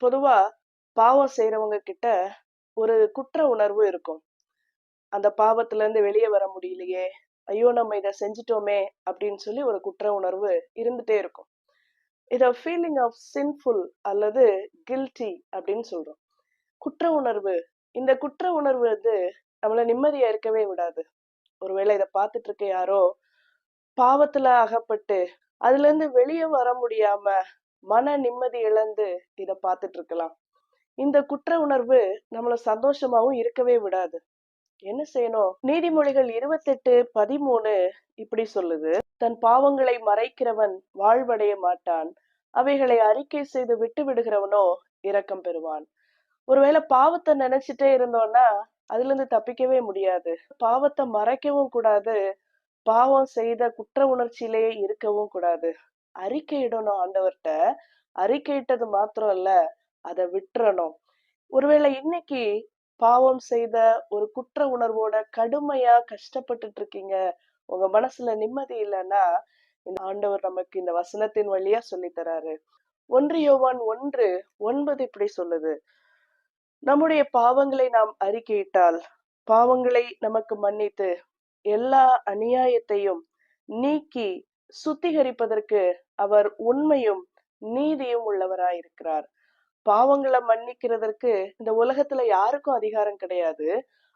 பொதுவா பாவம் செய்றவங்க கிட்ட ஒரு குற்ற உணர்வு இருக்கும். அந்த பாவத்துல இருந்து வெளிய வர முடியலையே! ஐயோ! நம்ம இத செஞ்சுட்டோமே! அப்படின்னு சொல்லி ஒரு குற்ற உணர்வு இருந்துட்டே இருக்கும். இத ஃபீலிங் ஆஃப் சின்ஃபுல் அல்லது கில்ட்டி அப்படின்னு சொல்றோம். குற்ற உணர்வு. இந்த குற்ற உணர்வு வந்து நம்மள நிம்மதியா இருக்கவே விடாது. ஒருவேளை இத பார்த்துட்டு இருக்க யாரோ பாவத்துல அகப்பட்டு அதுல இருந்து வெளிய வர முடியாம மன நிம்மதி இழந்து இத பார்த்துட்டு இருக்கலாம். இந்த குற்ற உணர்வு நம்மள சந்தோஷமாவும் இருக்கவே விடாது. என்ன செய்யணும்? நீதிமொழிகள் 28:13 இப்படி சொல்லுது. தன் பாவங்களை மறைக்கிறவன் வாழ்வடைய மாட்டான். அவைகளை அறிக்கை செய்து விட்டு விடுகிறவனோ இரக்கம் பெறுவான். ஒருவேளை பாவத்தை நினைச்சிட்டே இருந்தோம்னா அதுல இருந்து தப்பிக்கவே முடியாது. பாவத்தை மறைக்கவும் கூடாது. பாவம் செய்த குற்ற உணர்ச்சியிலேயே இருக்கவும் கூடாது. அறிக்கையிடணும் ஆண்டவர்ட்ட. அறிக்கையிட்டது மாத்திரம் இல்ல, அத விட்டுறணும். ஒருவேளை இன்னைக்கு பாவம் செய்த ஒரு குற்ற உணர்வோட கடுமையா கஷ்டப்பட்டுட்டு இருக்கீங்க. உங்க மனசுல நிம்மதி இல்லைன்னா, இந்த ஆண்டவர் நமக்கு இந்த வசனத்தின் வழியா சொல்லித் தராரு. 1 யோவான் 1:9 இப்படி சொல்லுது. நம்முடைய பாவங்களை நாம் அறிக்கையிட்டால், பாவங்களை நமக்கு மன்னித்து, எல்லா அநியாயத்தையும் நீக்கி சுத்திகரிப்பதற்கு அவர் உண்மையும் நீதியும் உள்ளவராயிருக்கிறார். பாவங்களை மன்னிக்கிறதற்கு இந்த உலகத்துல யாருக்கும் அதிகாரம் கிடையாது.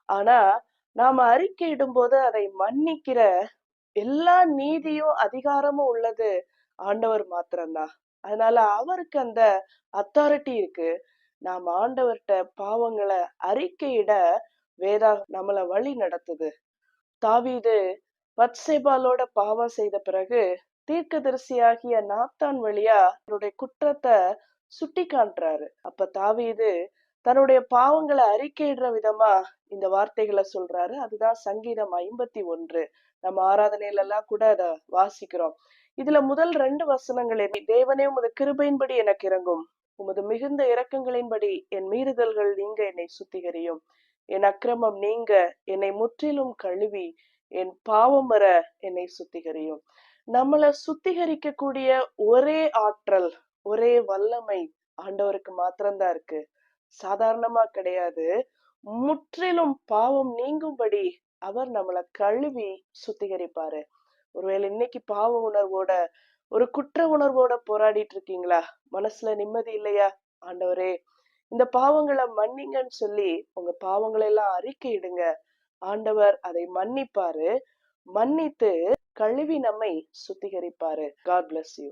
ஆனா நாம அறிக்கையிடும் போது அதை மன்னிக்கிற எல்லா நீதியும் அதிகாரமும் உள்ளது ஆண்டவர் மாத்திரம்தான். அதனால அவருக்கு அந்த அத்தாரிட்டி இருக்கு. நாம் ஆண்டவர்ட்ட பாவங்களை அறிக்கையிட நம்மள வழி நடத்துது. தாவீது பத்சேபாலோட பாவம் செய்த பிறகு தீர்க்கதரிசியாகிய நாத்தான் வழியா அவருடைய குற்றத்தை சுட்டி காட்டுறாரு. அப்ப தாவீது தன்னுடைய பாவங்களை அறிக்கையிடுற விதமா இந்த வார்த்தைகளை சொல்றாரு. அதுதான் சங்கீதம் 51. நம்ம ஆராதனையில எல்லாம் கூட அத வாசிக்கிறோம். இதுல முதல் 2 வசனங்களே, தேவனே உமது கிருபையின்படி எனக்கு இறங்கும், உமது மிகுந்த இரக்கங்களின்படி என் மீறுதல்கள் நீங்க என்னை சுத்திகரியும், என் அக்கிரமம் நீங்க என்னை முற்றிலும் கழுவி என் பாவம் வர என்னை சுத்திகரியும். நம்மள சுத்திகரிக்க கூடிய ஒரே ஆற்றல், ஒரே வல்லமை ஆண்டவருக்கு மாத்திரம்தான் இருக்கு. சாதாரணமா கிடையாது. முற்றிலும் பாவம் நீங்கும்படி அவர் நம்மள கழுவி சுத்திகரிப்பாரு. ஒருவேளை இன்னைக்கு பாவ உணர்வோட ஒரு குற்ற உணர்வோட போராடிட்டு இருக்கீங்களா? மனசுல நிம்மதி இல்லையா? ஆண்டவரே, இந்த பாவங்களை மன்னிங்கன்னு சொல்லி உங்க பாவங்களை எல்லாம் அறிக்கையிடுங்க. ஆண்டவர் அதை மன்னிப்பாரு. மன்னித்து கழுவி நம்மை சுத்திகரிப்பாரு. God bless you.